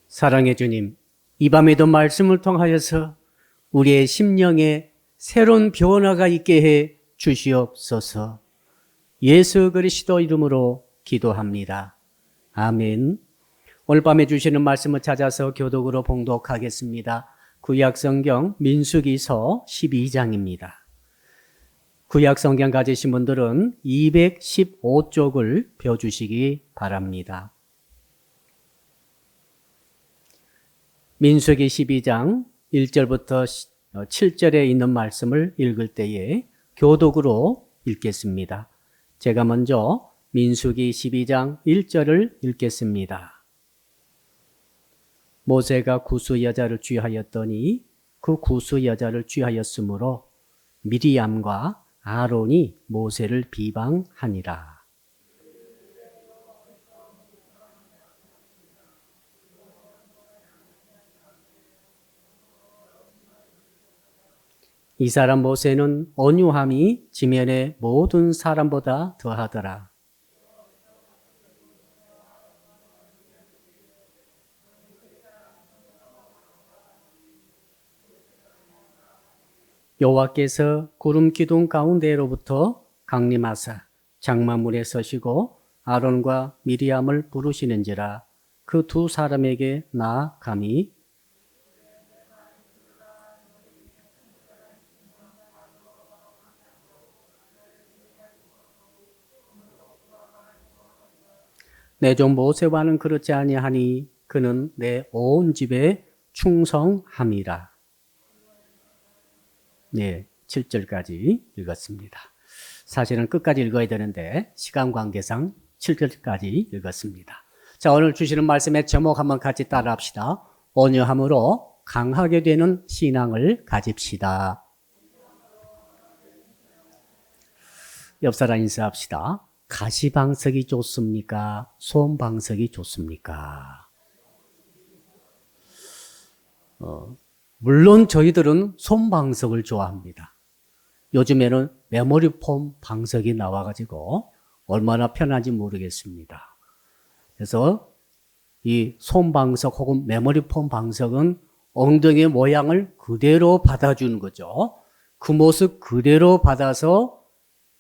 사랑의 주님, 이 밤에도 말씀을 통하여서 우리의 심령에 새로운 변화가 있게 해 주시옵소서. 예수 그리스도 이름으로 기도합니다. 아멘. 오늘 밤에 주시는 말씀을 찾아서 교독으로 봉독하겠습니다. 구약성경 민수기서 12장입니다. 구약성경 가지신 분들은 215쪽을 펴주시기 바랍니다. 민수기 12장 1절부터 7절에 있는 말씀을 읽을 때에 교독으로 읽겠습니다. 제가 먼저 민수기 12장 1절을 읽겠습니다. 모세가 구스 여자를 취하였더니 그 구스 여자를 취하였으므로 미리암과 아론이 모세를 비방하니라. 이 사람 모세는 온유함이 지면의 모든 사람보다 더하더라. 여호와께서 구름 기둥 가운데로부터 강림하사 장막문에 서시고 아론과 미리암을 부르시는지라. 그 두 사람에게 나 감히 내 종 모세와는 그렇지 아니하니 그는 내 온 집에 충성함이라. 네, 7절까지 읽었습니다. 사실은 끝까지 읽어야 되는데 시간 관계상 7절까지 읽었습니다. 자, 오늘 주시는 말씀의 제목 한번 같이 따라 합시다. 온유함으로 강하게 되는 신앙을 가집시다. 옆 사람 인사합시다. 가시방석이 좋습니까? 솜방석이 좋습니까? 물론 저희들은 솜방석을 좋아합니다. 요즘에는 메모리 폼 방석이 나와가지고 얼마나 편한지 모르겠습니다. 그래서 이 솜방석 혹은 메모리 폼 방석은 엉덩이의 모양을 그대로 받아주는 거죠. 그 모습 그대로 받아서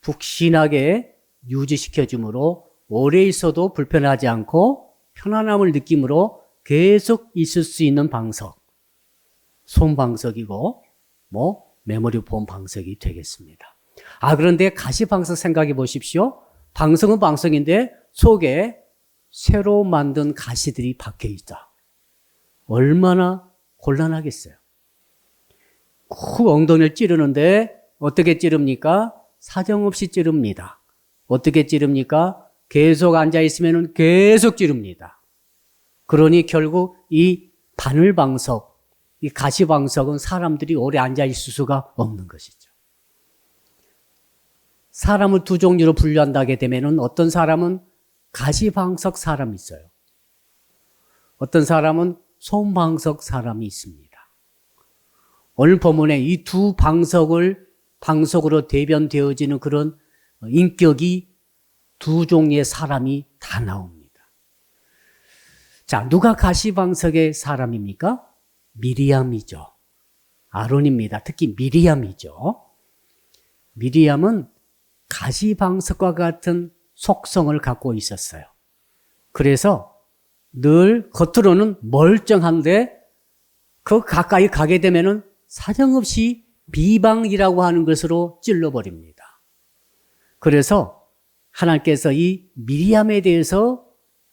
푹신하게 유지시켜주므로 오래 있어도 불편하지 않고 편안함을 느낌으로 계속 있을 수 있는 방석, 솜방석이고 메모리 폼 방석이 되겠습니다. 그런데 가시방석 생각해 보십시오. 방석은 방석인데 속에 새로 만든 가시들이 박혀 있다. 얼마나 곤란하겠어요. 그 엉덩이를 찌르는데 어떻게 찌릅니까? 사정없이 찌릅니다. 어떻게 찌릅니까? 계속 앉아있으면 계속 찌릅니다. 그러니 결국 이 바늘방석, 이 가시방석은 사람들이 오래 앉아있을 수가 없는 것이죠. 사람을 두 종류로 분류한다게 되면 어떤 사람은 가시방석 사람이 있어요. 어떤 사람은 솜방석 사람이 있습니다. 오늘 본문에 이 두 방석으로 대변되어지는 그런 인격이 두 종류의 사람이 다 나옵니다. 자, 누가 가시방석의 사람입니까? 미리암이죠. 아론입니다. 특히 미리암이죠. 미리암은 가시방석과 같은 속성을 갖고 있었어요. 그래서 늘 겉으로는 멀쩡한데 그 가까이 가게 되면은 사정없이 비방이라고 하는 것으로 찔러버립니다. 그래서 하나님께서 이 미리암에 대해서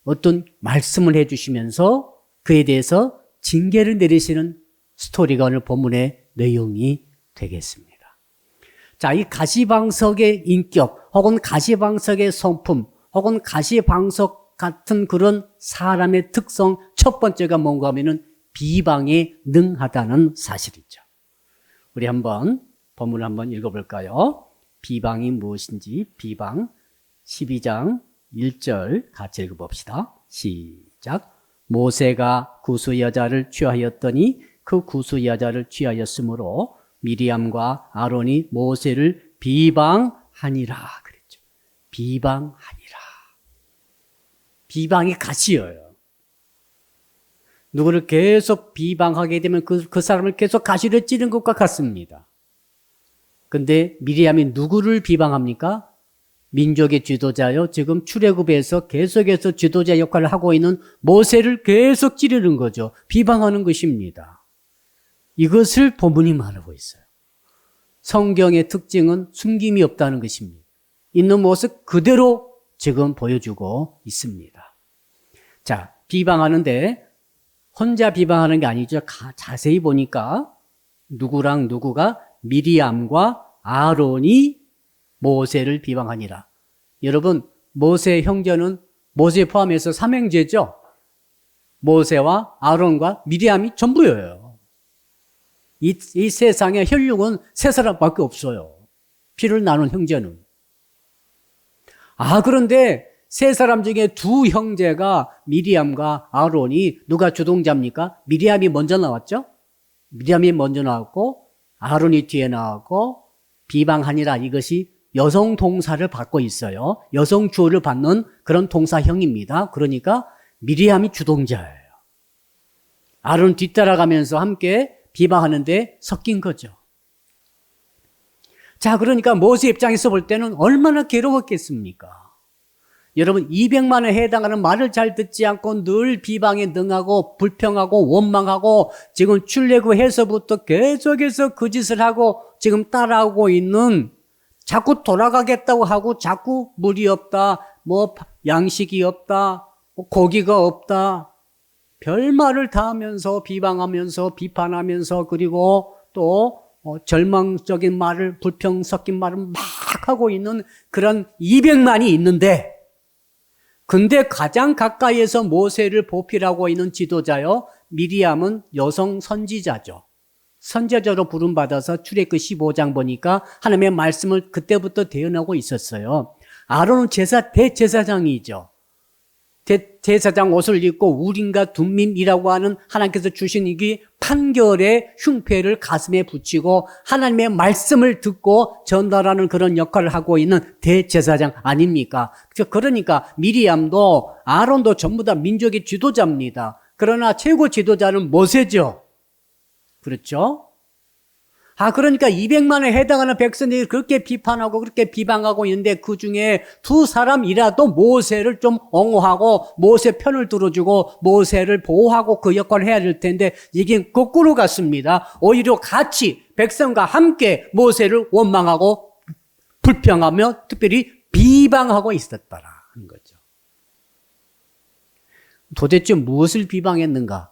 어떤 말씀을 해주시면서 그에 대해서 징계를 내리시는 스토리가 오늘 본문의 내용이 되겠습니다. 자, 이 가시방석의 인격 혹은 가시방석의 성품 혹은 가시방석 같은 그런 사람의 특성 첫 번째가 뭔가 하면은 비방에 능하다는 사실이죠. 우리 한번 본문을 한번 읽어볼까요? 비방이 무엇인지 비방 12장 1절 같이 읽어봅시다. 시작. 모세가 구스 여자를 취하였더니 그 구스 여자를 취하였으므로 미리암과 아론이 모세를 비방하니라 그랬죠. 비방하니라. 비방이 가시여요. 누구를 계속 비방하게 되면 그 사람을 계속 가시를 찌른 것과 같습니다. 근데 미리암이 누구를 비방합니까? 민족의 지도자요. 지금 출애굽에서 계속해서 지도자 역할을 하고 있는 모세를 계속 찌르는 거죠. 비방하는 것입니다. 이것을 본문이 말하고 있어요. 성경의 특징은 숨김이 없다는 것입니다. 있는 모습 그대로 지금 보여주고 있습니다. 자, 비방하는데 혼자 비방하는 게 아니죠. 자세히 보니까 누구랑 누구가 미리암과 아론이 모세를 비방하니라. 여러분, 모세의 형제는 모세 포함해서 삼형제죠. 모세와 아론과 미리암이 전부예요. 이 세상에 혈육은 세 사람밖에 없어요. 피를 나눈 형제는. 그런데 세 사람 중에 두 형제가 미리암과 아론이 누가 주동자입니까? 미리암이 먼저 나왔죠? 미리암이 먼저 나왔고 아론이 뒤에 나왔고 비방하니라 이것이 여성 동사를 받고 있어요. 여성 주어를 받는 그런 동사형입니다. 그러니까 미리암이 주동자예요. 아론 뒤따라가면서 함께 비방하는데 섞인 거죠. 자, 그러니까 모세 입장에서 볼 때는 얼마나 괴로웠겠습니까? 여러분 200만에 해당하는 말을 잘 듣지 않고 늘 비방에 능하고 불평하고 원망하고 지금 출애굽해서부터 계속해서 그 짓을 하고 지금 따라오고 있는 자꾸 돌아가겠다고 하고 자꾸 물이 없다, 뭐 양식이 없다, 뭐 고기가 없다 별말을 다 하면서 비방하면서 비판하면서 그리고 또 절망적인 말을 불평 섞인 말을 막 하고 있는 그런 200만이 있는데 근데 가장 가까이에서 모세를 보필하고 있는 지도자요. 미리암은 여성 선지자죠. 선지자로 부름받아서 출애굽 15장 보니까 하나님의 말씀을 그때부터 대언하고 있었어요. 아론은 대제사장이죠. 대제사장 옷을 입고 우림과 둠밈이라고 하는 하나님께서 주신 이게 판결의 흉패를 가슴에 붙이고 하나님의 말씀을 듣고 전달하는 그런 역할을 하고 있는 대제사장 아닙니까? 그러니까 미리암도 아론도 전부 다 민족의 지도자입니다. 그러나 최고 지도자는 모세죠. 그렇죠? 그러니까 200만에 해당하는 백성들이 그렇게 비판하고 그렇게 비방하고 있는데 그 중에 두 사람이라도 모세를 좀 옹호하고 모세 편을 들어주고 모세를 보호하고 그 역할을 해야 될 텐데 이게 거꾸로 갔습니다. 오히려 같이 백성과 함께 모세를 원망하고 불평하며 특별히 비방하고 있었다라는 거죠. 도대체 무엇을 비방했는가?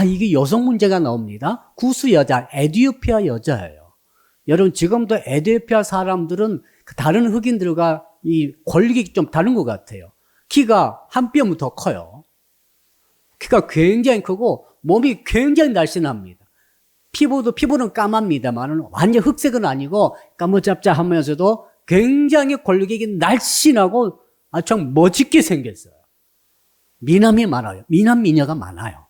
이게 여성 문제가 나옵니다. 구스 여자, 에티오피아 여자예요. 여러분, 지금도 에티오피아 사람들은 다른 흑인들과 이 권력이 좀 다른 것 같아요. 키가 한 뼘은 더 커요. 키가 굉장히 크고 몸이 굉장히 날씬합니다. 피부는 까맣니다만 완전 흑색은 아니고 까무잡잡하면서도 굉장히 권력이 날씬하고 참 멋있게 생겼어요. 미남이 많아요. 미남 미녀가 많아요.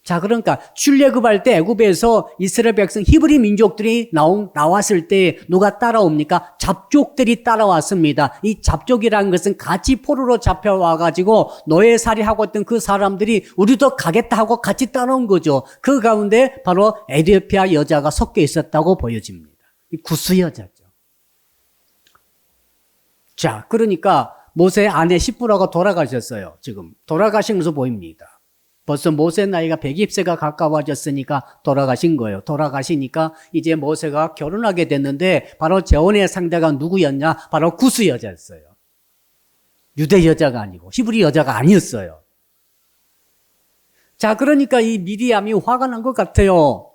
자, 그러니까 출애굽할 때 애굽에서 이스라엘 백성 히브리 민족들이 나왔을 때 누가 따라옵니까? 잡족들이 따라왔습니다. 이 잡족이라는 것은 같이 포로로 잡혀와가지고 노예살이하고 있던 그 사람들이 우리도 가겠다 하고 같이 따라온 거죠. 그 가운데 바로 에티오피아 여자가 섞여 있었다고 보여집니다. 이 구스 여자죠. 자, 그러니까 모세의 아내 시프라가 돌아가셨어요. 지금 돌아가신 것으로 보입니다. 벌써 모세 나이가 120세가 가까워졌으니까 돌아가신 거예요. 돌아가시니까 이제 모세가 결혼하게 됐는데 바로 재혼의 상대가 누구였냐? 바로 구스 여자였어요. 유대 여자가 아니고 히브리 여자가 아니었어요. 자, 그러니까 이 미리암이 화가 난 것 같아요.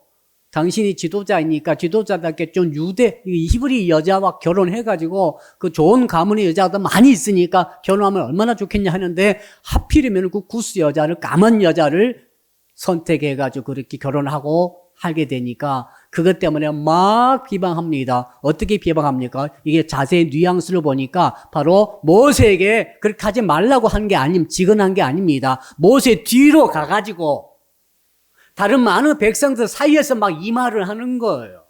당신이 지도자이니까 지도자답게 좀 히브리 여자와 결혼해가지고 그 좋은 가문의 여자도 많이 있으니까 결혼하면 얼마나 좋겠냐 하는데 하필이면 그 구스 여자를 까만 여자를 선택해가지고 그렇게 결혼하고 하게 되니까 그것 때문에 막 비방합니다. 어떻게 비방합니까? 이게 자세히 뉘앙스를 보니까 바로 모세에게 그렇게 하지 말라고 한 게 지근한 게 아닙니다. 모세 뒤로 가가지고 다른 많은 백성들 사이에서 막 이 말을 하는 거예요.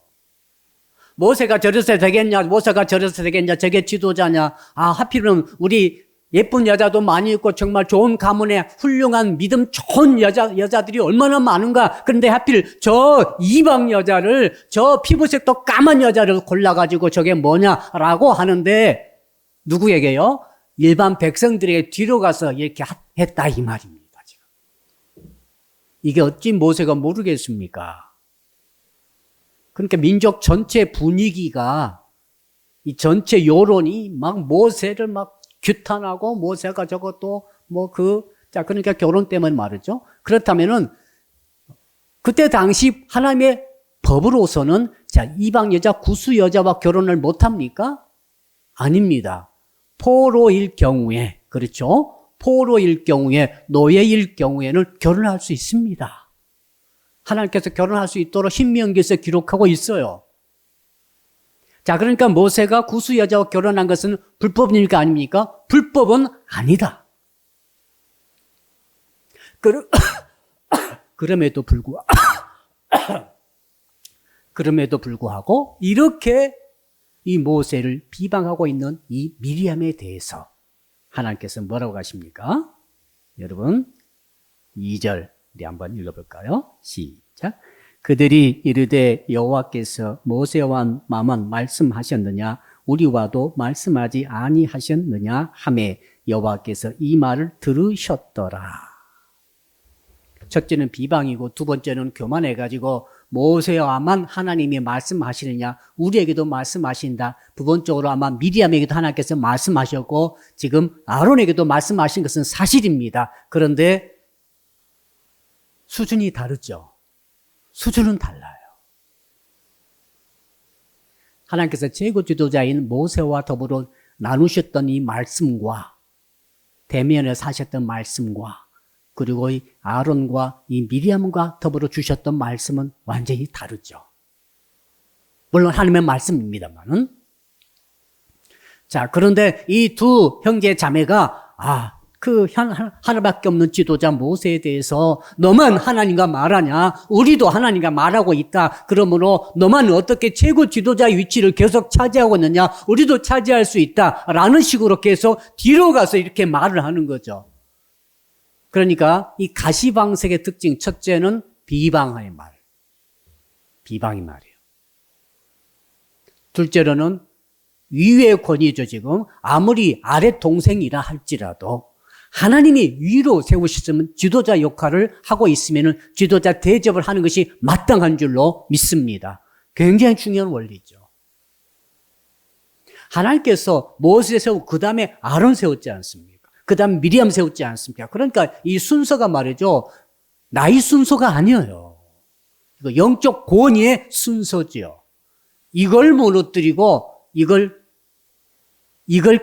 모세가 저래서 되겠냐, 모세가 저래서 되겠냐, 저게 지도자냐. 하필은 우리 예쁜 여자도 많이 있고 정말 좋은 가문에 훌륭한 믿음 좋은 여자들이 얼마나 많은가. 그런데 하필 저 이방 여자를, 저 피부색도 까만 여자를 골라가지고 저게 뭐냐라고 하는데 누구에게요? 일반 백성들에게 뒤로 가서 이렇게 했다 이 말입니다. 지금. 이게 어찌 모세가 모르겠습니까? 그러니까 민족 전체 분위기가, 이 전체 여론이 막 모세를 막 규탄하고 모세가 저것도 그러니까 결혼 때문에 말이죠. 그렇다면은 그때 당시 하나님의 법으로서는 이방 여자, 구수 여자와 결혼을 못 합니까? 아닙니다. 포로일 경우에, 그렇죠? 포로일 경우에, 노예일 경우에는 결혼할 수 있습니다. 하나님께서 결혼할 수 있도록 신명기에서 기록하고 있어요. 그러니까 모세가 구수 여자와 결혼한 것은 불법입니까? 아닙니까? 불법은 아니다. 그럼에도 불구하고 이렇게 이 모세를 비방하고 있는 이 미리암에 대해서 하나님께서 뭐라고 하십니까? 여러분 2절 우리 한번 읽어볼까요? 시작. 그들이 이르되 여호와께서 모세와 마만 말씀하셨느냐 우리와도 말씀하지 아니하셨느냐 하매 여호와께서 이 말을 들으셨더라. 첫째는 비방이고 두 번째는 교만해가지고 모세와만 하나님이 말씀하시느냐, 우리에게도 말씀하신다. 부분적으로 아마 미리암에게도 하나님께서 말씀하셨고 지금 아론에게도 말씀하신 것은 사실입니다. 그런데 수준이 다르죠. 수준은 달라요. 하나님께서 최고 지도자인 모세와 더불어 나누셨던 이 말씀과 대면에 사셨던 말씀과 그리고 이 아론과 이 미리암과 더불어 주셨던 말씀은 완전히 다르죠. 물론 하나님의 말씀입니다만은. 그런데 이 두 형제 자매가 하나밖에 없는 지도자 모세에 대해서 너만 하나님과 말하냐? 우리도 하나님과 말하고 있다. 그러므로 너만 어떻게 최고 지도자의 위치를 계속 차지하고 있느냐? 우리도 차지할 수 있다. 라는 식으로 계속 뒤로 가서 이렇게 말을 하는 거죠. 그러니까 이 가시방석의 특징, 첫째는 비방의 말. 비방의 말이에요. 둘째로는 위의 권위죠, 지금. 아무리 아래 동생이라 할지라도 하나님이 위로 세우셨으면 지도자 역할을 하고 있으면 지도자 대접을 하는 것이 마땅한 줄로 믿습니다. 굉장히 중요한 원리죠. 하나님께서 모세 세우고 그 다음에 아론 세웠지 않습니까? 그 다음에 미리암 세웠지 않습니까? 그러니까 이 순서가 말이죠. 나이 순서가 아니에요. 이거 영적 권위의 순서지요. 이걸 무너뜨리고 이걸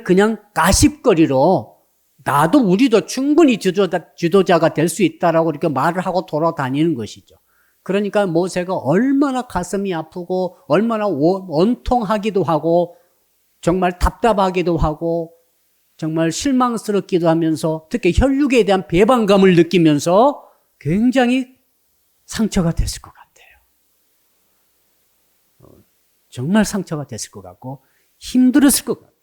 그냥 가십거리로 나도 우리도 충분히 지도자가 될 수 있다라고 이렇게 말을 하고 돌아다니는 것이죠. 그러니까 모세가 얼마나 가슴이 아프고 얼마나 원통하기도 하고 정말 답답하기도 하고 정말 실망스럽기도 하면서 특히 혈육에 대한 배반감을 느끼면서 굉장히 상처가 됐을 것 같아요. 정말 상처가 됐을 것 같고 힘들었을 것 같아요.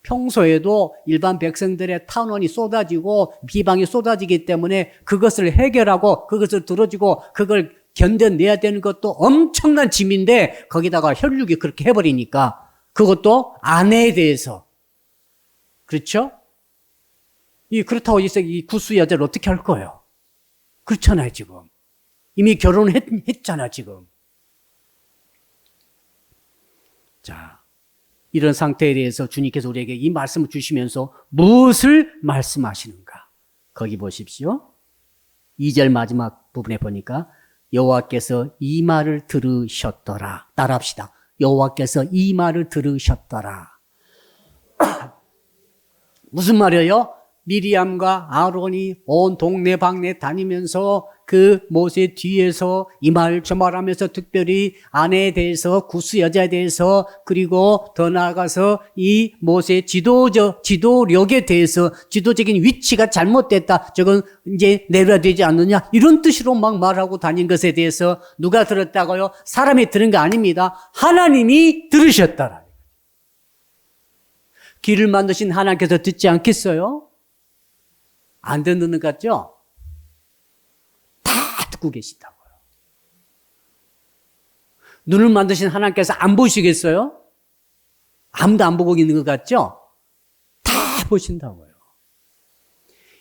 평소에도 일반 백성들의 탄원이 쏟아지고 비방이 쏟아지기 때문에 그것을 해결하고 그것을 들어주고 그걸 견뎌내야 되는 것도 엄청난 짐인데 거기다가 혈육이 그렇게 해버리니까 그것도 아내에 대해서 그렇죠? 그렇다고 이 구수 여자를 어떻게 할 거예요? 그렇잖아요, 지금. 이미 결혼했잖아, 지금. 이런 상태에 대해서 주님께서 우리에게 이 말씀을 주시면서 무엇을 말씀하시는가? 거기 보십시오. 2절 마지막 부분에 보니까 여호와께서 이 말을 들으셨더라. 따라합시다. 여호와께서 이 말을 들으셨더라. 무슨 말이에요? 미리암과 아론이 온 동네방네 다니면서 그 모세 뒤에서 이 말 저 말하면서 특별히 아내에 대해서 구스 여자에 대해서 그리고 더 나아가서 이 모세 지도력에 대해서 지도적인 위치가 잘못됐다. 저건 이제 내려야 되지 않느냐. 이런 뜻으로 막 말하고 다닌 것에 대해서 누가 들었다고요? 사람이 들은 거 아닙니다. 하나님이 들으셨더라. 길을 만드신 하나님께서 듣지 않겠어요? 안 듣는 것 같죠? 다 듣고 계신다고요. 눈을 만드신 하나님께서 안 보시겠어요? 아무도 안 보고 있는 것 같죠? 다 보신다고요.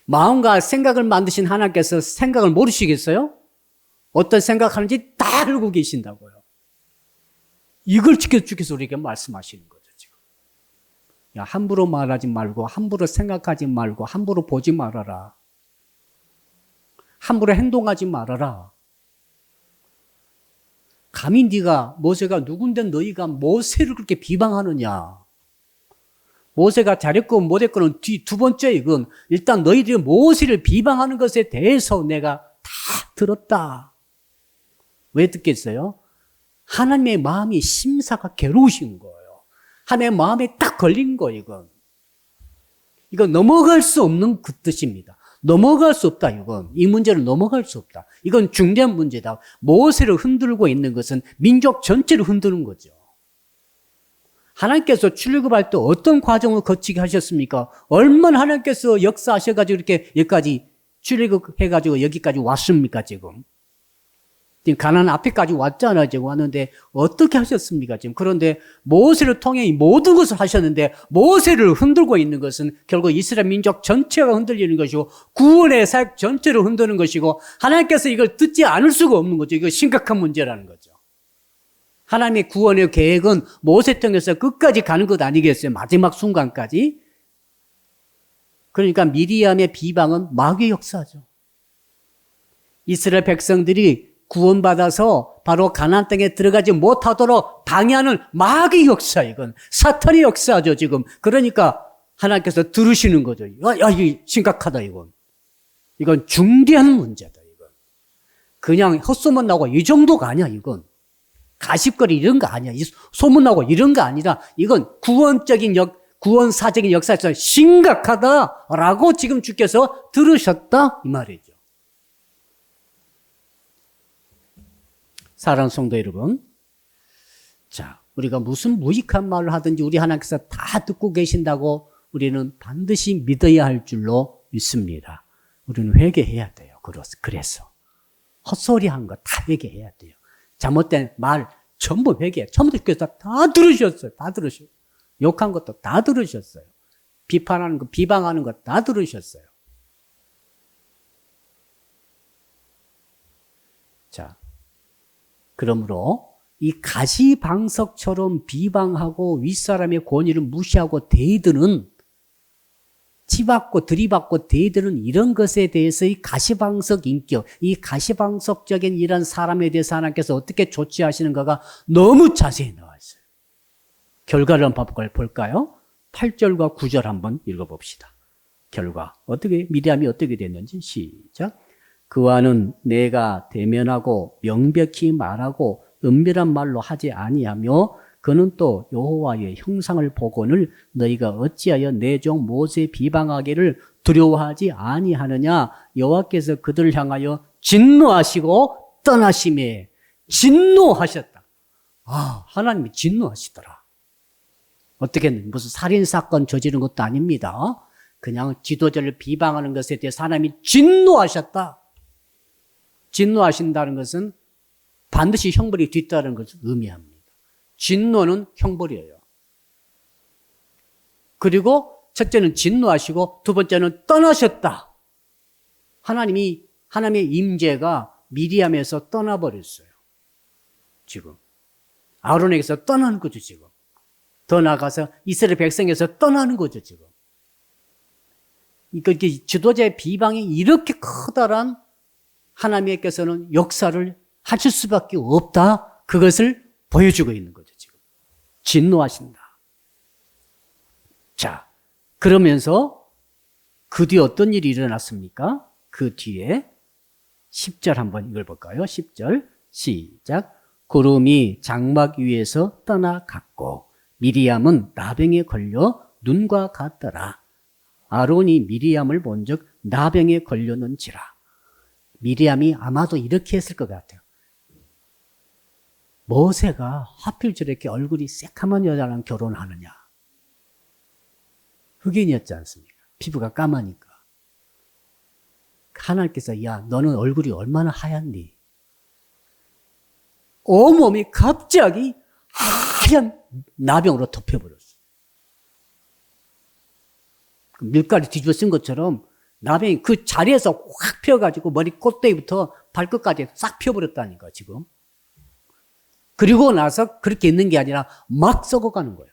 마음과 생각을 만드신 하나님께서 생각을 모르시겠어요? 어떤 생각하는지 다 알고 계신다고요. 이걸 지켜주께서 우리에게 말씀하시는 거죠, 지금. 야, 함부로 말하지 말고, 함부로 생각하지 말고, 함부로 보지 말아라. 함부로 행동하지 말아라. 감히 네가 모세가 누군데 너희가 모세를 그렇게 비방하느냐. 모세가 잘했건 못했건은 두 번째 이건 일단 너희들이 모세를 비방하는 것에 대해서 내가 다 들었다. 왜 듣겠어요? 하나님의 마음이 심사가 괴로우신 거예요. 하나님의 마음에 딱 걸린 거예요, 이건. 이건 넘어갈 수 없는 그 뜻입니다. 넘어갈 수 없다, 이건. 이 문제를 넘어갈 수 없다. 이건 중대한 문제다. 모세를 흔들고 있는 것은 민족 전체를 흔드는 거죠. 하나님께서 출애굽할 때 어떤 과정을 거치게 하셨습니까? 얼마나 하나님께서 역사하셔가지고 이렇게 여기까지 출애굽해가지고 여기까지 왔습니까, 지금? 지금 가나안 앞에까지 왔잖아요. 지금 왔는데 어떻게 하셨습니까? 지금 그런데 모세를 통해 모든 것을 하셨는데 모세를 흔들고 있는 것은 결국 이스라엘 민족 전체가 흔들리는 것이고 구원의 사역 전체를 흔드는 것이고 하나님께서 이걸 듣지 않을 수가 없는 거죠. 이거 심각한 문제라는 거죠. 하나님의 구원의 계획은 모세 통해서 끝까지 가는 것 아니겠어요? 마지막 순간까지. 그러니까 미리암의 비방은 마귀의 역사죠. 이스라엘 백성들이 구원받아서 바로 가나안 땅에 들어가지 못하도록 방해하는 마귀의 역사, 이건 사탄의 역사죠, 지금. 그러니까 하나님께서 들으시는 거죠. 야, 이게 심각하다, 이건. 이건 중대한 문제다, 이건. 그냥 헛소문 나고 이 정도가 아니야, 이건. 가십거리 이런 거 아니야. 소문 나고 이런 거 아니라 이건 구원사적인 역사에서 심각하다라고 지금 주께서 들으셨다, 이 말이죠. 사랑하는 성도 여러분, 자, 우리가 무슨 무익한 말을 하든지 우리 하나님께서 다 듣고 계신다고 우리는 반드시 믿어야 할 줄로 믿습니다. 우리는 회개해야 돼요. 그래서 헛소리한 거 다 회개해야 돼요. 잘못된 말 전부 회개해. 처음부터 주께서 다 들으셨어요. 다 들으셨어요. 욕한 것도 다 들으셨어요. 비판하는 거, 비방하는 거 다 들으셨어요. 자, 그러므로 이 가시방석처럼 비방하고 윗사람의 권위를 무시하고 대드는 치받고 들이받고 대드는 이런 것에 대해서 이 가시방석 인격, 이 가시방석적인 이런 사람에 대해서 하나님께서 어떻게 조치하시는가가 너무 자세히 나와 있어요. 결과를 한번 볼까요? 8절과 9절 한번 읽어봅시다. 결과, 미리암이 어떻게 됐는지 시작. 그와는 내가 대면하고 명백히 말하고 은밀한 말로 하지 아니하며 그는 또 여호와의 형상을 보고는 너희가 어찌하여 내 종 모세 비방하기를 두려워하지 아니하느냐. 여호와께서 그들을 향하여 진노하시고 떠나심에 진노하셨다. 아, 하나님이 진노하시더라. 어떻게 무슨 살인사건 저지른 것도 아닙니다. 그냥 지도자를 비방하는 것에 대해서 하나님이 진노하셨다. 진노하신다는 것은 반드시 형벌이 뒤따르는 것을 의미합니다. 진노는 형벌이에요. 그리고 첫째는 진노하시고 두 번째는 떠나셨다. 하나님의 임재가 미리암에서 떠나버렸어요. 지금. 아론에게서 떠나는 거죠, 지금. 더 나아가서 이스라엘 백성에서 떠나는 거죠, 지금. 그러니까 지도자의 비방이 이렇게 커다란 하나님께서는 역사를 하실 수밖에 없다. 그것을 보여주고 있는 거죠, 지금. 진노하신다. 자, 그러면서 그 뒤에 어떤 일이 일어났습니까? 그 뒤에 10절 한번 읽어볼까요? 10절 시작. 구름이 장막 위에서 떠나갔고 미리암은 나병에 걸려 눈과 같더라. 아론이 미리암을 본즉 나병에 걸렸는지라. 미리암이 아마도 이렇게 했을 것 같아요. 모세가 하필 저렇게 얼굴이 새카만 여자랑 결혼하느냐. 흑인이었지 않습니까? 피부가 까마니까. 하나님께서 야 너는 얼굴이 얼마나 하얗니? 온몸이 갑자기 하얀 나병으로 덮여버렸어. 밀가루 뒤집어 쓴 것처럼 나병이 그 자리에서 확 펴가지고 머리 콧대부터 발끝까지 싹 펴버렸다니까 지금. 그리고 나서 그렇게 있는 게 아니라 막 썩어가는 거예요.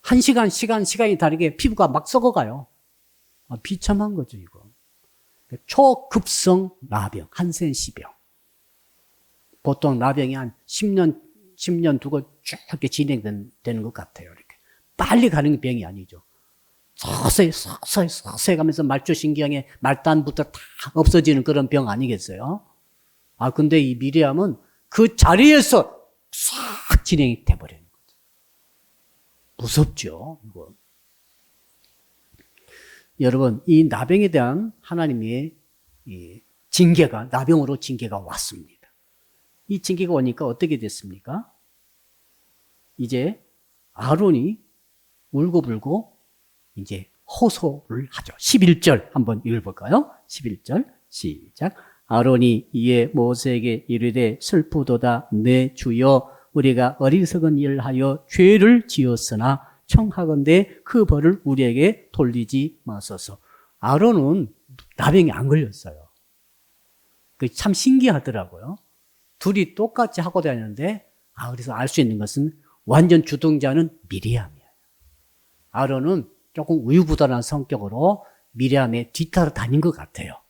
한 시간이 다르게 피부가 막 썩어가요. 비참한 거죠 이거. 초급성 나병, 한센시병. 보통 나병이 한 10년 두고 쭉 이렇게 진행되는 것 같아요. 이렇게. 빨리 가는 병이 아니죠. 서서히 가면서 말초신경의 말단부터 다 없어지는 그런 병 아니겠어요? 근데 이 미리암은 그 자리에서 싹 진행이 돼버리는 거죠. 무섭죠, 이거. 여러분, 이 나병에 대한 하나님의 이 징계가, 나병으로 징계가 왔습니다. 이 징계가 오니까 어떻게 됐습니까? 이제 아론이 울고불고 이제 호소를 하죠. 11절 한번 읽어볼까요? 11절 시작. 아론이 이에 모세에게 이르되 슬프도다 내 주여 우리가 어리석은 일을 하여 죄를 지었으나 청하건대 그 벌을 우리에게 돌리지 마소서. 아론은 나병이 안 걸렸어요. 참 신기하더라고요. 둘이 똑같이 하고 다니는데 그래서 알 수 있는 것은 완전 주동자는 미리암이에요. 아론은 조금 우유부단한 성격으로 미리암에 뒤따라 다닌 것 같아요.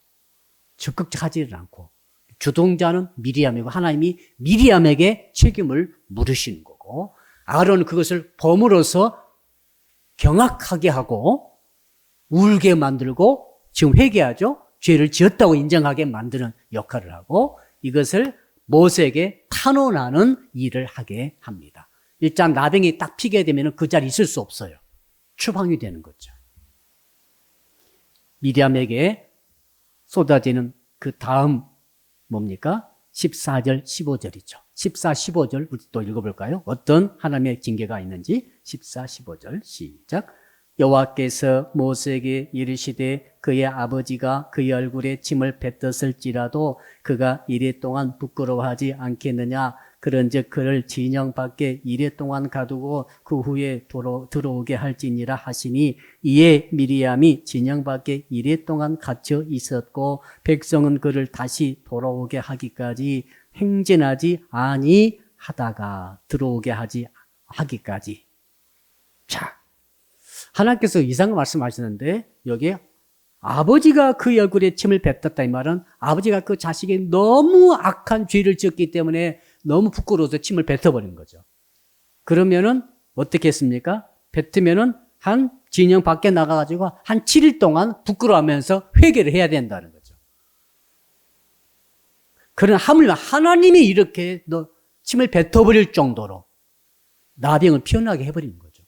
적극적하지는 않고. 주동자는 미리암이고 하나님이 미리암에게 책임을 물으시는 거고 아론은 그것을 범으로써 경악하게 하고 울게 만들고 지금 회개하죠. 죄를 지었다고 인정하게 만드는 역할을 하고 이것을 모세에게 탄원하는 일을 하게 합니다. 일단 나병이 딱 피게 되면 그 자리에 있을 수 없어요. 추방이 되는 거죠. 미리암에게 쏟아지는 그 다음 뭡니까? 14절, 15절이죠. 14, 15절 우리 또 읽어볼까요? 어떤 하나님의 징계가 있는지 14, 15절 시작. 여호와께서 모세에게 이르시되 그의 아버지가 그의 얼굴에 침을 뱉었을지라도 그가 이래 동안 부끄러워하지 않겠느냐. 그런즉 그를 진영 밖에 이래 동안 가두고 그 후에 들어오게 할지니라 하시니 이에 미리암이 진영 밖에 이래 동안 갇혀 있었고 백성은 그를 다시 돌아오게 하기까지 행진하지 아니하다가 들어오게 하기까지. 자, 하나님께서 이상한 말씀하시는데 여기에 아버지가 그의 얼굴에 침을 뱉었다 이 말은 아버지가 그 자식이 너무 악한 죄를 지었기 때문에 너무 부끄러워서 침을 뱉어버린 거죠. 그러면은 어떻게 했습니까? 뱉으면은 한 진영 밖에 나가가지고 한 7일 동안 부끄러워하면서 회개를 해야 된다는 거죠. 그러나 하물며 하나님이 이렇게 너 침을 뱉어버릴 정도로 나병을 피어나게 해버린 거죠.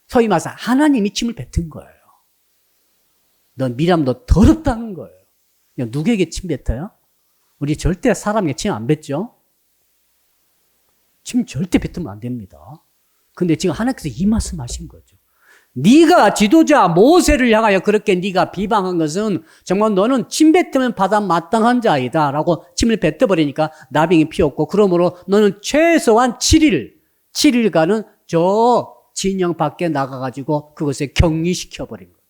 소위 말해서 하나님이 침을 뱉은 거예요. 넌 미리암 너 더럽다는 거예요. 누구에게 침 뱉어요? 우리 절대 사람에게 침 안 뱉죠? 침 절대 뱉으면 안 됩니다. 근데 지금 하나님께서 이 말씀하신 거죠. 네가 지도자 모세를 향하여 그렇게 네가 비방한 것은 정말 너는 침 뱉으면 받아 마땅한 자이다 라고 침을 뱉어버리니까 나병이 피었고 그러므로 너는 최소한 7일간은 저 진영 밖에 나가가지고 그것에 격리시켜버린 거예요.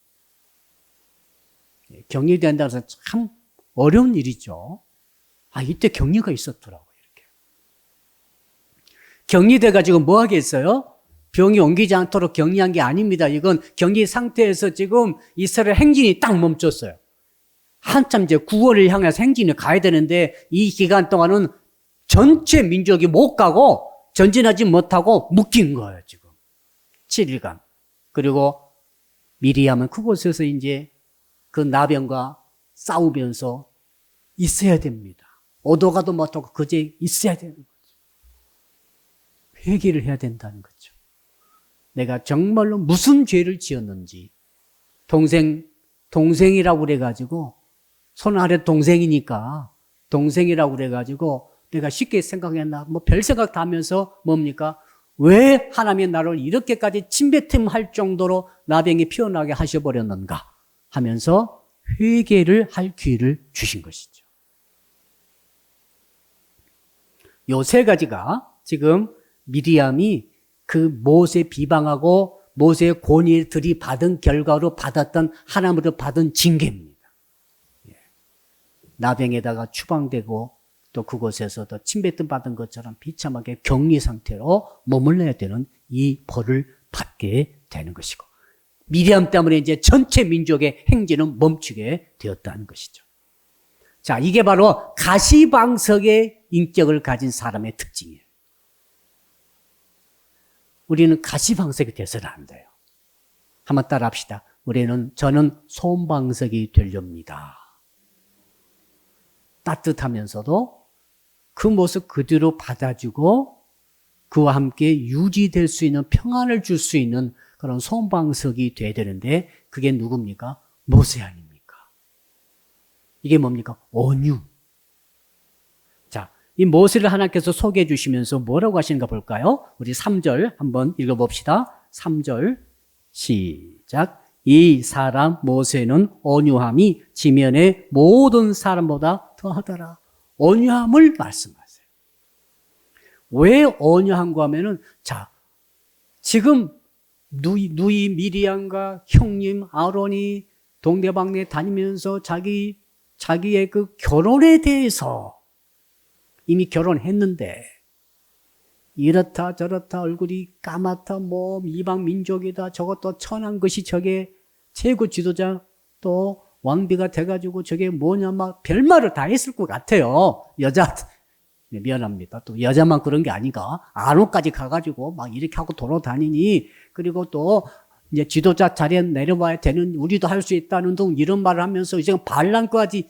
격리된다고 해서 참 어려운 일이죠. 이때 격리가 있었더라고요. 이렇게. 격리돼가지고 뭐 하겠어요? 병이 옮기지 않도록 격리한 게 아닙니다. 이건 격리 상태에서 지금 이스라엘 행진이 딱 멈췄어요. 한참 이제 9월을 향해서 행진을 가야 되는데 이 기간 동안은 전체 민족이 못 가고 전진하지 못하고 묶인 거예요, 지금. 7일간. 그리고 미리암은 그곳에서 이제 그 나병과 싸우면서 있어야 됩니다. 오도가도 못하고 그제 있어야 되는 거죠. 회개를 해야 된다는 거죠. 내가 정말로 무슨 죄를 지었는지, 동생이라고 그래가지고, 손 아래 동생이니까, 동생이라고 그래가지고, 내가 쉽게 생각했나, 뭐 별 생각 다 하면서 뭡니까? 왜 하나님이 나를 이렇게까지 침뱉음할 정도로 나병이 피어나게 하셔버렸는가 하면서 회개를 할 기회를 주신 것이죠. 요 세 가지가 지금 미리암이 그 모세 비방하고 모세의 권위를 들이받은 결과로 받았던 하나님으로 받은 징계입니다. 나병에다가 추방되고 또 그곳에서도 침뱉음 받은 것처럼 비참하게 격리 상태로 머물러야 되는 이 벌을 받게 되는 것이고, 미리암 때문에 이제 전체 민족의 행진은 멈추게 되었다는 것이죠. 자, 이게 바로 가시방석의 인격을 가진 사람의 특징이에요. 우리는 가시방석이 돼서는 안 돼요. 한번 따라 합시다. 저는 솜방석이 되렵니다. 따뜻하면서도 그 모습 그대로 받아주고 그와 함께 유지될 수 있는, 평안을 줄 수 있는 그런 솜방석이 돼야 되는데, 그게 누굽니까? 모세 아닙니까? 이게 뭡니까? 온유. 자, 이 모세를 하나님께서 소개해 주시면서 뭐라고 하시는가 볼까요? 우리 3절 한번 읽어봅시다. 3절 시작. 이 사람 모세는 온유함이 지면의 모든 사람보다 더하더라. 온유함을 말씀하세요. 왜 온유한가 하면은, 자, 지금 누이 미리암과 형님 아론이 동네방네 다니면서 자기의 그 결혼에 대해서 이미 결혼했는데, 이렇다 저렇다 얼굴이 까맣다 뭐 이방 민족이다 저것도 천한 것이 저게 최고 지도자 또 왕비가 돼가지고 저게 뭐냐 막 별말을 다 했을 것 같아요. 미안합니다. 또 여자만 그런 게 아닌가. 아론까지 가가지고 막 이렇게 하고 돌아다니니, 그리고 또 이제 지도자 자리에 내려와야 되는, 우리도 할 수 있다는 등 이런 말을 하면서 이제 반란까지,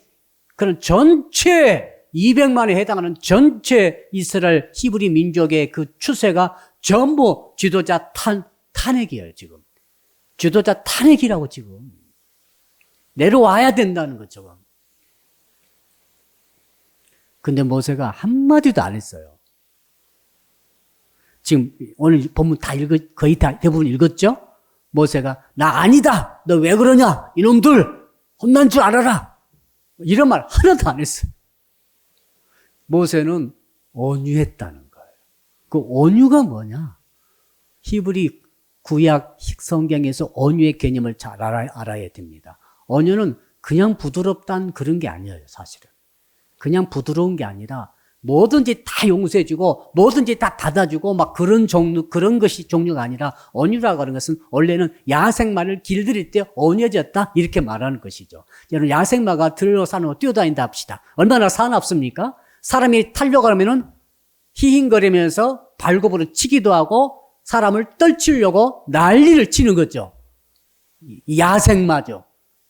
그런 전체 200만에 해당하는 전체 이스라엘 히브리 민족의 그 추세가 전부 지도자 탄핵이에요, 지금. 지도자 탄핵이라고 지금. 내려와야 된다는 거죠. 근데 모세가 한마디도 안 했어요. 지금 오늘 본문 거의 다 대부분 읽었죠? 모세가 나 아니다. 너 왜 그러냐? 이놈들 혼난 줄 알아라. 이런 말 하나도 안 했어요. 모세는 온유했다는 거예요. 그 온유가 뭐냐? 히브리 구약 성경에서 온유의 개념을 잘 알아야 됩니다. 온유는 그냥 부드럽다는 그런 게 아니에요, 사실은. 그냥 부드러운 게 아니라 뭐든지 다 용서해주고 뭐든지 다 받아주고 막 그런 것이 종류가 아니라, 온유라고 하는 것은 원래는 야생마를 길들일 때 온유해졌다 이렇게 말하는 것이죠. 여러분, 야생마가 들로 산으로 뛰어다닌다 합시다. 얼마나 사납습니까? 사람이 타려고 하면은 히힝거리면서 발굽으로 치기도 하고 사람을 떨치려고 난리를 치는 거죠. 야생마죠.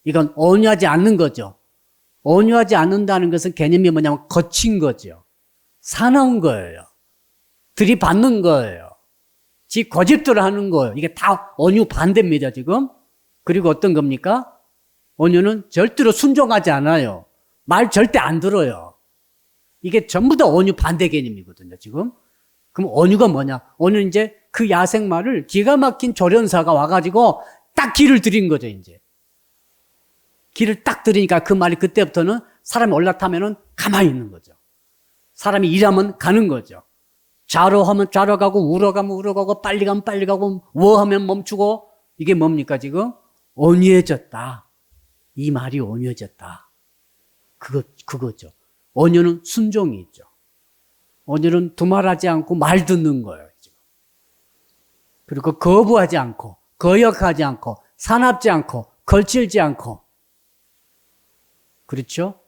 이건 온유하지 않는 거죠. 온유하지 않는다는 것은 개념이 뭐냐면 거친 거죠. 사나운 거예요. 들이받는 거예요. 지 고집대로 하는 거예요. 이게 다 온유 반대입니다, 지금. 그리고 어떤 겁니까? 온유는 절대로 순종하지 않아요. 말 절대 안 들어요. 이게 전부 다 온유 반대 개념이거든요, 지금. 그럼 온유가 뭐냐? 온유는 이제 그 야생마를 기가 막힌 조련사가 와가지고 딱 길을 들인 거죠, 이제. 길을 딱 들이니까 그 말이 그때부터는 사람이 올라타면은 가만히 있는 거죠. 사람이 일하면 가는 거죠. 좌로 하면 좌로 가고, 우로 가면 우로 가고, 빨리 가면 빨리 가고, 하면 멈추고. 이게 뭡니까, 지금? 온유해졌다. 이 말이 온유해졌다. 그거죠. 온유는 순종이 있죠. 온유는 두말하지 않고 말 듣는 거예요, 지금. 그리고 거부하지 않고, 거역하지 않고, 사납지 않고, 걸칠지 않고. 그렇죠?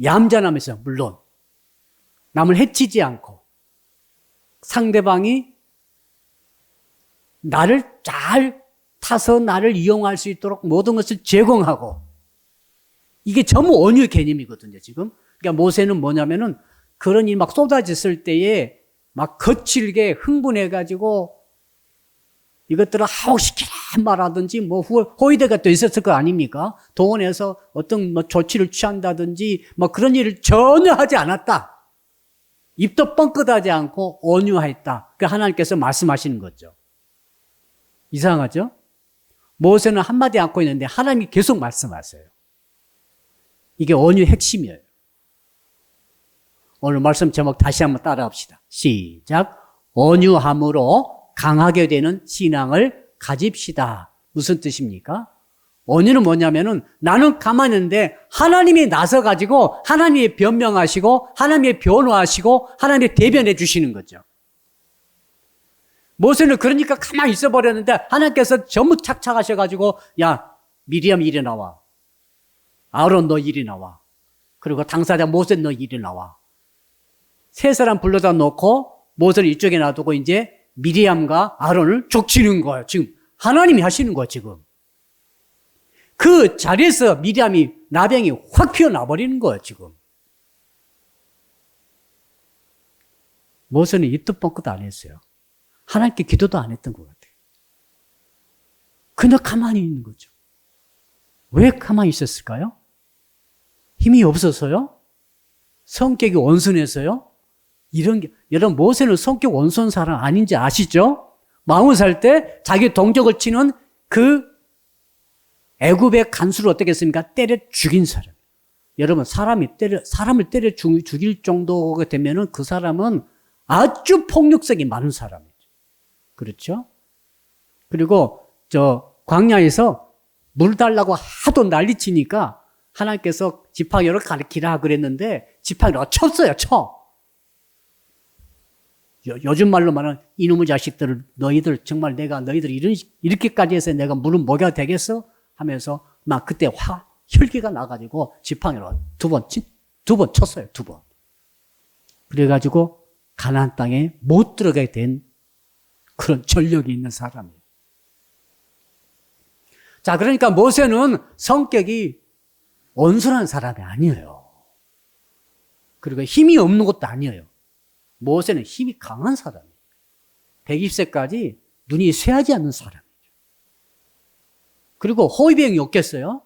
얌전하면서, 물론. 남을 해치지 않고, 상대방이 나를 잘 타서 나를 이용할 수 있도록 모든 것을 제공하고, 이게 전부 온유의 개념이거든요, 지금. 그러니까 모세는 뭐냐면은 그런 일이 막 쏟아졌을 때에 막 거칠게 흥분해가지고 이것들을 하옥시키라 말하든지 뭐 호위대가 또 있었을 거 아닙니까? 동원해서 어떤 뭐 조치를 취한다든지 뭐 그런 일을 전혀 하지 않았다. 입도 뻥끗하지 않고 온유했다. 그 하나님께서 말씀하시는 거죠. 이상하죠? 모세는 한마디 않고 있는데 하나님이 계속 말씀하세요. 이게 온유의 핵심이에요. 오늘 말씀 제목 다시 한번 따라합시다. 시작. 온유함으로 강하게 되는 신앙을 가집시다. 무슨 뜻입니까? 온유는 뭐냐면은 나는 가만히 있는데 하나님이 나서가지고 하나님이 변명하시고 하나님이 변호하시고 하나님이 대변해 주시는 거죠. 모세는 그러니까 가만히 있어 버렸는데 하나님께서 전부 착착하셔가지고 야 미리암 이리 나와. 아론 너 이리 나와. 그리고 당사자 모세 너 이리 나와. 세 사람 불러다 놓고 모세를 이쪽에 놔두고 이제 미리암과 아론을 족치는 거예요. 지금 하나님이 하시는 거예요. 지금. 그 자리에서 미리암이 나병이 확 피어나 버리는 거예요. 지금. 모세는 입도 뻥끗 안 했어요. 하나님께 기도도 안 했던 것 같아요. 그냥 가만히 있는 거죠. 왜 가만히 있었을까요? 힘이 없어서요? 성격이 온순해서요? 이런 게, 여러분, 모세는 성격 온순한 사람 아닌지 아시죠? 40살 때 자기 동족을 치는 그 애굽의 간수를 어떻게 했습니까? 때려 죽인 사람. 여러분, 사람을 때려 죽일 정도가 되면은 그 사람은 아주 폭력성이 많은 사람이죠. 그렇죠? 그리고 광야에서 물 달라고 하도 난리치니까 하나님께서 지팡이로 가르치라 그랬는데 지팡이로 쳤어요, 쳐. 요즘 말로 말하는 이놈의 자식들을 너희들 정말 내가 너희들 이렇게까지 해서 내가 물을 먹여야 되겠어? 하면서 막 그때 혈기가 나가지고 지팡이로 두 번 쳤어요, 두 번. 그래가지고 가나안 땅에 못 들어가게 된 그런 전력이 있는 사람이에요. 자, 그러니까 모세는 성격이 온순한 사람이 아니에요. 그리고 힘이 없는 것도 아니에요. 모세는 힘이 강한 사람이에요. 120세까지 눈이 쇠하지 않는 사람이죠. 그리고 호위병이 없겠어요?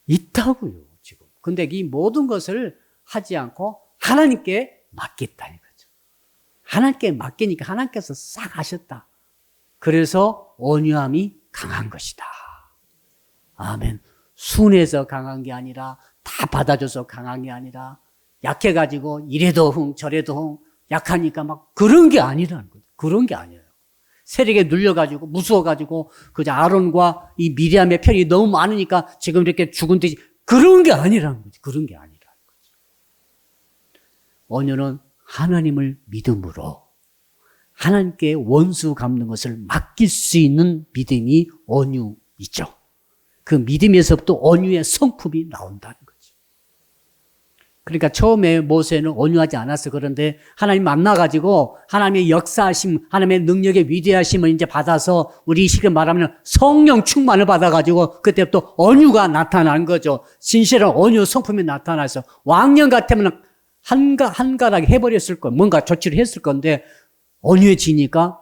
있다고요, 지금. 근데 이 모든 것을 하지 않고 하나님께 맡겼다는 거죠. 하나님께 맡기니까 하나님께서 싹 하셨다. 그래서 온유함이 강한 것이다. 아멘. 순해서 강한 게 아니라 다 받아줘서 강한 게 아니라 약해가지고 이래도 흥 저래도 흥 약하니까 막 그런 게 아니라는 거죠. 그런 게 아니에요. 세력에 눌려가지고 무서워가지고 그저 아론과 이 미리암의 편이 너무 많으니까 지금 이렇게 죽은 듯이 그런 게 아니라는 거죠. 그런 게 아니라는 거죠. 온유는 하나님을 믿음으로 하나님께 원수 갚는 것을 맡길 수 있는 믿음이 온유이죠. 그 믿음에서부터 온유의 성품이 나온다는 거죠. 그러니까 처음에 모세는 온유하지 않았어. 그런데 하나님 만나가지고 하나님의 역사하심, 하나님의 능력의 위대하심을 이제 받아서 우리 쉽게 말하면 성령 충만을 받아가지고 그때부터 온유가 나타난 거죠. 진실한 온유 성품이 나타나서 왕년 같으면 한가닥 해버렸을 거예요. 뭔가 조치를 했을 건데 온유해지니까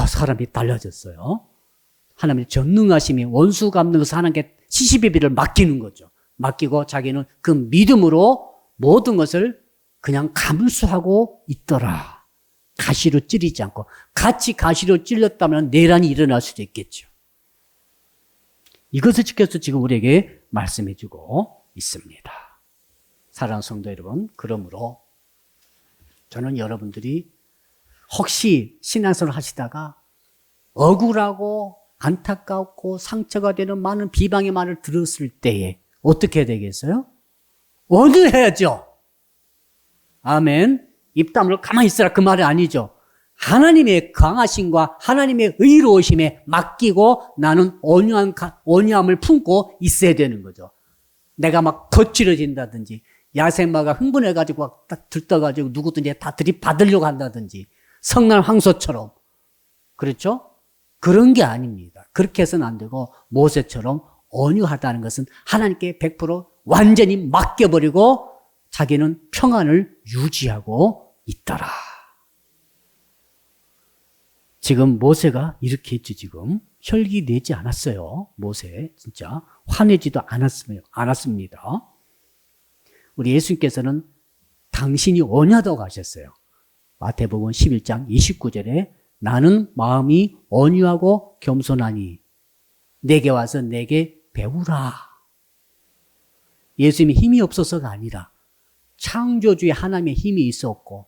사람이 달라졌어요. 하나님의 전능하심이 원수 갚는 것을 하나님께 시시비비를 맡기는 거죠. 맡기고 자기는 그 믿음으로 모든 것을 그냥 감수하고 있더라. 가시로 찌르지 않고 같이 가시로 찔렸다면 내란이 일어날 수도 있겠죠. 이것을 지켜서 지금 우리에게 말씀해 주고 있습니다. 사랑하는 성도 여러분, 그러므로 저는 여러분들이 혹시 신앙생활을 하시다가 억울하고 안타깝고 상처가 되는 많은 비방의 말을 들었을 때에 어떻게 해야 되겠어요? 온유해야죠. 아멘. 입 다물고 가만히 있으라 그 말이 아니죠. 하나님의 강하심과 하나님의 의로우심에 맡기고 나는 온유함을 품고 있어야 되는 거죠. 내가 막 거칠어진다든지 야생마가 흥분해가지고 딱 들떠가지고 누구든지 다 들이받으려고 한다든지 성난 황소처럼 그렇죠? 그런 게 아닙니다. 그렇게 해서는 안 되고 모세처럼 온유하다는 것은 하나님께 100% 완전히 맡겨버리고 자기는 평안을 유지하고 있더라. 지금 모세가 이렇게 했죠. 지금 혈기 내지 않았어요. 모세 진짜 화내지도 않았습니다. 우리 예수님께서는 당신이 온유하다고 하셨어요. 마태복음 11장 29절에 나는 마음이 온유하고 겸손하니 내게 와서 내게 배우라. 예수님이 힘이 없어서가 아니라 창조주의 하나님의 힘이 있었고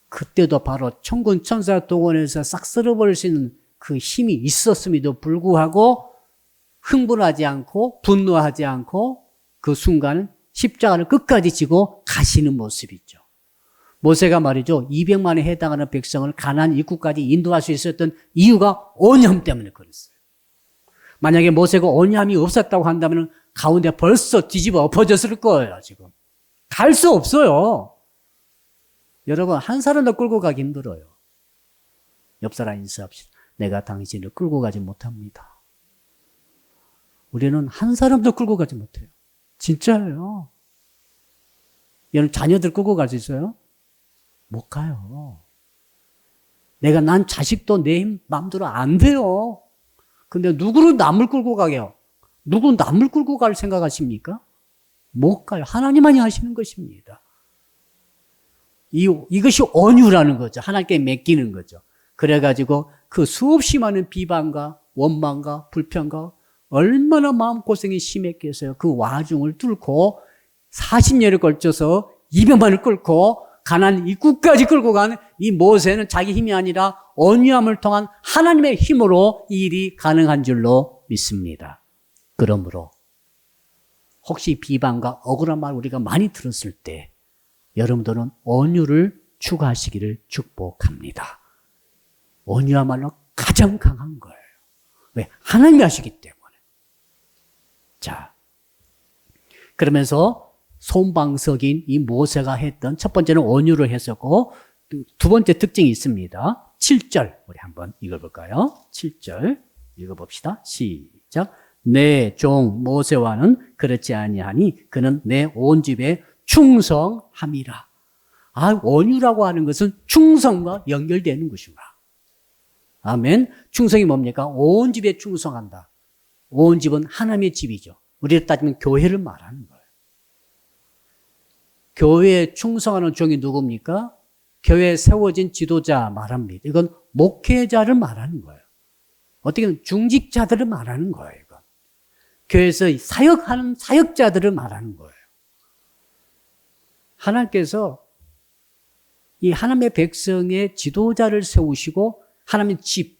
그때도 바로 천군 천사 동원해서 싹 쓸어버릴 수 있는 그 힘이 있었음에도 불구하고 흥분하지 않고 분노하지 않고 그 순간은 십자가를 끝까지 지고 가시는 모습이죠. 모세가 말이죠. 200만에 해당하는 백성을 가나안 입구까지 인도할 수 있었던 이유가 온유함 때문에 그랬어요. 만약에 모세가 온유함이 없었다고 한다면 가운데 벌써 뒤집어 엎어졌을 거예요. 지금 갈 수 없어요. 여러분 한 사람도 끌고 가기 힘들어요. 옆 사람 인사합시다. 내가 당신을 끌고 가지 못합니다. 우리는 한 사람도 끌고 가지 못해요. 진짜예요. 여러분 자녀들 끌고 갈 수 있어요? 못 가요. 난 자식도 내 마음대로 안 돼요. 근데 누구를 남을 끌고 가게요? 누구 남을 끌고 갈 생각하십니까? 못 가요. 하나님만이 하시는 것입니다. 이것이 온유라는 거죠. 하나님께 맡기는 거죠. 그래가지고 그 수없이 많은 비방과 원망과 불평과 얼마나 마음고생이 심했겠어요. 그 와중을 뚫고 40년에 걸쳐서 200만을 끌고 가나안 입구까지 끌고 간 이 모세는 자기 힘이 아니라 온유함을 통한 하나님의 힘으로 이 일이 가능한 줄로 믿습니다. 그러므로 혹시 비방과 억울한 말 우리가 많이 들었을 때 여러분들은 온유를 추구하시기를 축복합니다. 온유야말로 가장 강한 거예요. 왜? 하나님이 하시기 때문에. 자, 그러면서 손방석인 이 모세가 했던 첫 번째는 온유를 했었고 두 번째 특징이 있습니다. 7절 우리 한번 읽어볼까요? 7절 읽어봅시다. 시작. 내 종 모세와는 그렇지 아니하니 그는 내 온 집에 충성함이라. 온유라고 하는 것은 충성과 연결되는 것이구나. 아멘. 충성이 뭡니까? 온 집에 충성한다. 온 집은 하나님의 집이죠. 우리로 따지면 교회를 말하는 거예요. 교회에 충성하는 종이 누굽니까? 교회에 세워진 지도자 말합니다. 이건 목회자를 말하는 거예요. 어떻게 보면 중직자들을 말하는 거예요. 이건. 교회에서 사역하는 사역자들을 말하는 거예요. 하나님께서 이 하나님의 백성의 지도자를 세우시고 하나님 집,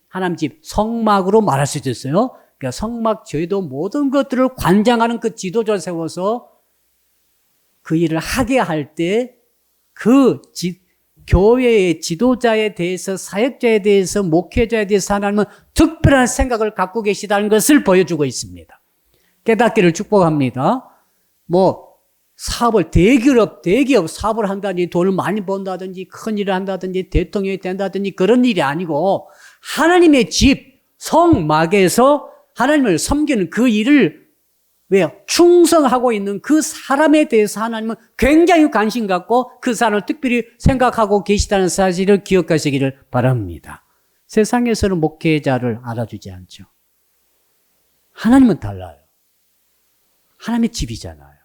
성막으로 말할 수 있어요. 그러니까 성막 제도 모든 것들을 관장하는 그 지도자를 세워서 그 일을 하게 할 때 교회의 지도자에 대해서 사역자에 대해서 목회자에 대해서 하나님은 특별한 생각을 갖고 계시다는 것을 보여주고 있습니다. 깨닫기를 축복합니다. 사업을 대기업 사업을 한다든지 돈을 많이 번다든지 큰 일을 한다든지 대통령이 된다든지 그런 일이 아니고 하나님의 집 성막에서 하나님을 섬기는 그 일을 왜요? 충성하고 있는 그 사람에 대해서 하나님은 굉장히 관심 갖고 그 사람을 특별히 생각하고 계시다는 사실을 기억하시기를 바랍니다. 세상에서는 목회자를 알아주지 않죠. 하나님은 달라요. 하나님의 집이잖아요.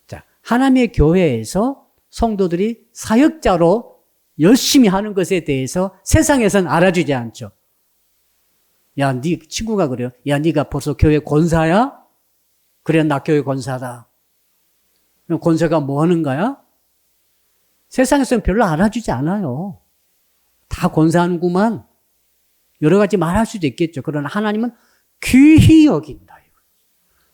자, 하나님의 교회에서 성도들이 사역자로 열심히 하는 것에 대해서 세상에서는 알아주지 않죠. 야, 네 친구가 그래요. 야, 네가 벌써 교회 권사야? 그래, 나 교회 권사다. 권사가 뭐 하는 거야? 세상에서는 별로 알아주지 않아요. 다 권사하는구만. 여러 가지 말할 수도 있겠죠. 그러나 하나님은 귀히 여긴다.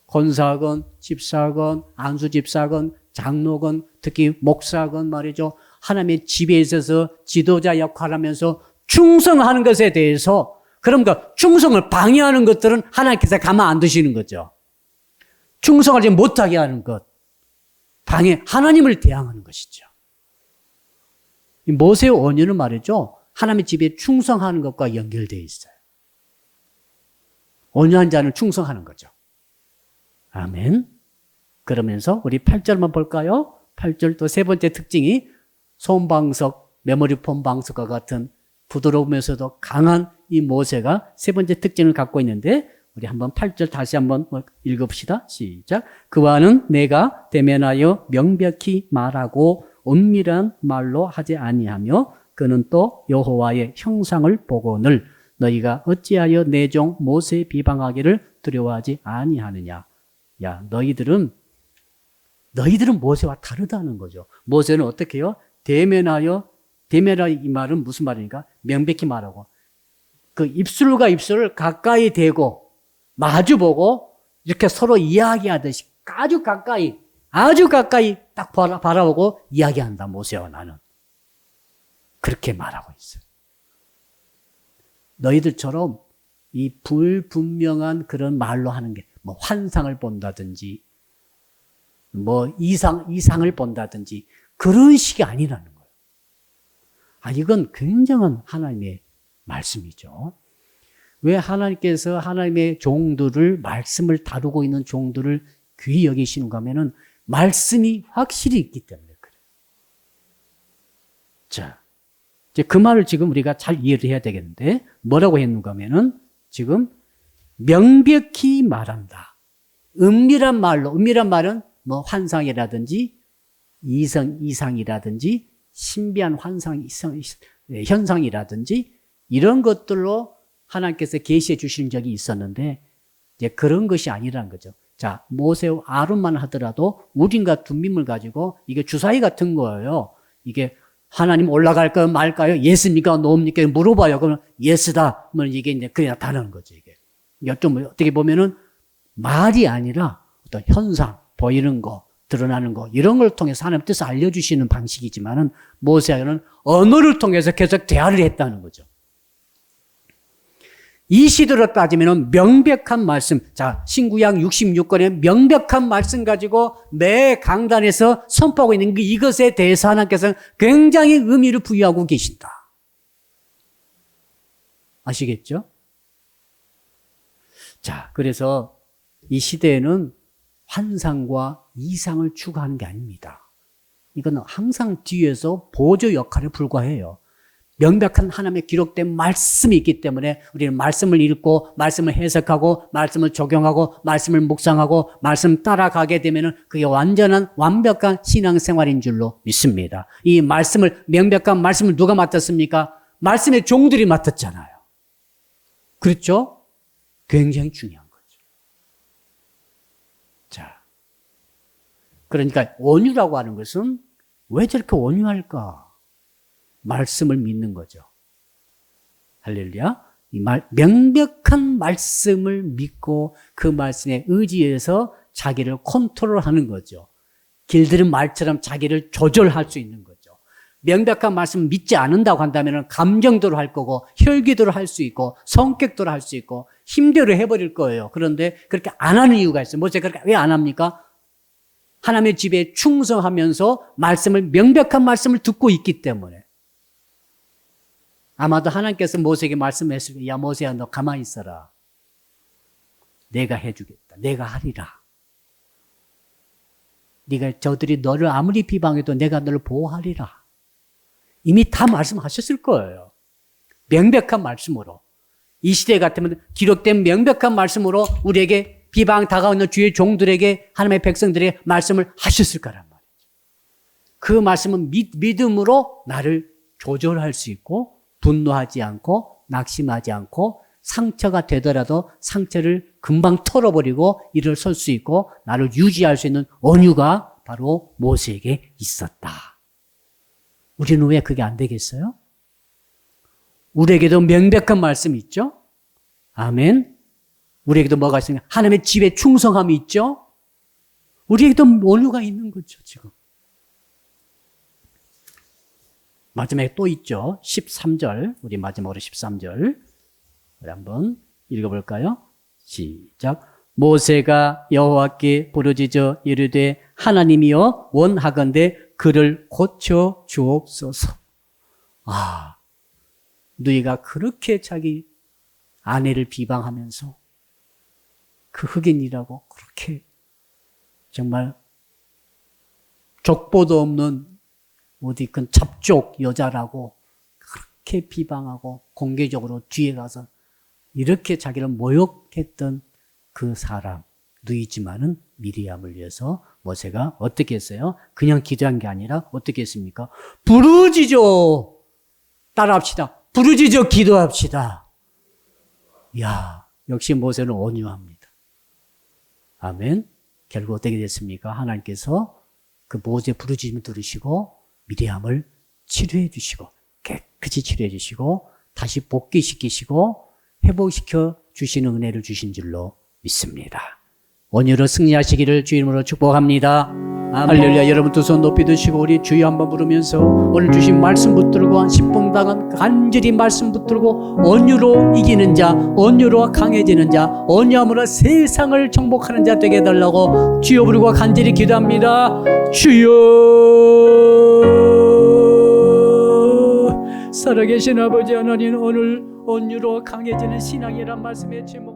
권사건, 집사건, 안수집사건, 장로건, 특히 목사건 말이죠. 하나님의 집에 있어서 지도자 역할을 하면서 충성하는 것에 대해서 그러니까 충성을 방해하는 것들은 하나님께서 가만 안 두시는 거죠. 충성하지 못하게 하는 것, 하나님을 대항하는 것이죠. 모세의 온유는 말이죠. 하나님의 집에 충성하는 것과 연결되어 있어요. 온유한 자는 충성하는 거죠. 아멘. 그러면서 우리 8절만 볼까요? 8절 또 세 번째 특징이 손방석, 메모리폼 방석과 같은 부드러우면서도 강한 이 모세가 세 번째 특징을 갖고 있는데 우리 한번 8절 다시 한번 읽어봅시다. 시작. 그와는 내가 대면하여 명백히 말하고 은밀한 말로 하지 아니하며 그는 또 여호와의 형상을 보거늘 너희가 어찌하여 내 종 모세 비방하기를 두려워하지 아니하느냐. 야, 너희들은 모세와 다르다는 거죠. 모세는 어떻게 해요? 대면하여 이 말은 무슨 말입니까? 명백히 말하고 그 입술과 입술을 가까이 대고 마주보고 이렇게 서로 이야기하듯이 아주 가까이 딱 바라보고 이야기한다. 모세와 나는 그렇게 말하고 있어요. 너희들처럼 이 불분명한 그런 말로 하는 게 뭐 환상을 본다든지 뭐 이상을 본다든지 그런 식이 아니라는 거예요. 이건 굉장한 하나님의 말씀이죠. 왜 하나님께서 하나님의 종들을 말씀을 다루고 있는 종들을 귀히 여기시는가 하면은 말씀이 확실히 있기 때문에 그래요. 자, 이제 그 말을 지금 우리가 잘 이해를 해야 되겠는데 뭐라고 했는가 하면은 지금 명백히 말한다. 은밀한 말은 뭐 환상이라든지 이상이라든지 신비한 현상이라든지 이런 것들로 하나님께서 계시해 주신 적이 있었는데 이제 그런 것이 아니라는 거죠. 자, 모세와 아론만 하더라도 우림과 둠밈을 가지고 이게 주사위 같은 거예요. 이게 하나님 올라갈까요 말까요? 예스입니까 노입니까? 물어봐요. 그러면 예스다. 그러면 이게 이제 그냥 다른 거죠. 이게 좀 어떻게 보면은 말이 아니라 어떤 현상, 보이는 거, 드러나는 거 이런 걸 통해서 하나님 뜻을 알려주시는 방식이지만은 모세는 언어를 통해서 계속 대화를 했다는 거죠. 이 시대로 따지면 명백한 말씀, 자, 신구약 66권의 명백한 말씀 가지고 매 강단에서 선포하고 있는 이것에 대해서 하나님께서는 굉장히 의미를 부여하고 계신다. 아시겠죠? 자, 그래서 이 시대에는 환상과 이상을 추구하는 게 아닙니다. 이건 항상 뒤에서 보조 역할에 불과해요. 명백한 하나님의 기록된 말씀이 있기 때문에 우리는 말씀을 읽고 말씀을 해석하고 말씀을 적용하고 말씀을 묵상하고 말씀 따라가게 되면 그게 완벽한 신앙생활인 줄로 믿습니다. 이 명백한 말씀을 누가 맡았습니까? 말씀의 종들이 맡았잖아요. 그렇죠? 굉장히 중요한 거죠. 자, 그러니까 온유라고 하는 것은 왜 저렇게 온유할까? 말씀을 믿는 거죠. 할렐루야. 명백한 말씀을 믿고 그 말씀에 의지해서 자기를 컨트롤하는 거죠. 길들은 말처럼 자기를 조절할 수 있는 거죠. 명백한 말씀을 믿지 않는다고 한다면 감정대로 할 거고 혈기대로 할 수 있고 성격대로 할 수 있고 힘대로 해버릴 거예요. 그런데 그렇게 안 하는 이유가 있어요. 모세가 그렇게 왜 안 합니까? 하나님의 집에 충성하면서 명백한 말씀을 듣고 있기 때문에. 아마도 하나님께서 모세에게 말씀했을 때, 야, 모세야, 너 가만히 있어라. 내가 해주겠다. 내가 하리라. 저들이 너를 아무리 비방해도 내가 너를 보호하리라. 이미 다 말씀하셨을 거예요. 명백한 말씀으로. 이 시대 같으면 기록된 명백한 말씀으로 우리에게 비방 다가오는 주의 종들에게 하나님의 백성들에게 말씀을 하셨을 거란 말이죠. 그 말씀은 믿음으로 나를 조절할 수 있고 분노하지 않고 낙심하지 않고 상처가 되더라도 상처를 금방 털어버리고 일어설 수 있고 나를 유지할 수 있는 온유가 바로 모세에게 있었다. 우리는 왜 그게 안 되겠어요? 우리에게도 명백한 말씀이 있죠? 아멘. 우리에게도 뭐가 있습니까? 하나님의 집에 충성함이 있죠? 우리에게도 온유가 있는 거죠, 지금. 마지막에 또 있죠. 13절. 우리 마지막으로 13절. 우리 한번 읽어볼까요? 시작. 모세가 여호와께 부르짖어 이르되 하나님이여 원하건대 그를 고쳐 주옵소서. 너희가 그렇게 자기 아내를 비방하면서 그 흑인이라고 그렇게 정말 족보도 없는 어디 큰 잡족 여자라고 그렇게 비방하고 공개적으로 뒤에 가서 이렇게 자기를 모욕했던 그 사람 누이지만은 미리암을 위해서 모세가 어떻게 했어요? 그냥 기도한 게 아니라 어떻게 했습니까? 부르짖어 따라합시다. 부르짖어 기도합시다. 이야, 역시 모세는 온유합니다. 아멘. 결국 어떻게 됐습니까? 하나님께서 그 모세 부르짖음을 들으시고 미리암을 치료해 주시고 깨끗이 치료해 주시고 다시 복귀시키시고 회복시켜 주시는 은혜를 주신 줄로 믿습니다. 온유로 승리하시기를 주 이름으로 축복합니다. 할렐루야. 여러분 두 손 높이 드시고 우리 주여 한번 부르면서 오늘 주신 말씀 붙들고 신봉당은 간절히 말씀 붙들고 온유로 이기는 자, 온유로 강해지는 자, 온유함으로 세상을 정복하는 자 되게 해달라고 주여 부르고 간절히 기도합니다. 주여, 살아계신 아버지 하나님, 오늘 온유로 강해지는 신앙이란 말씀의 제목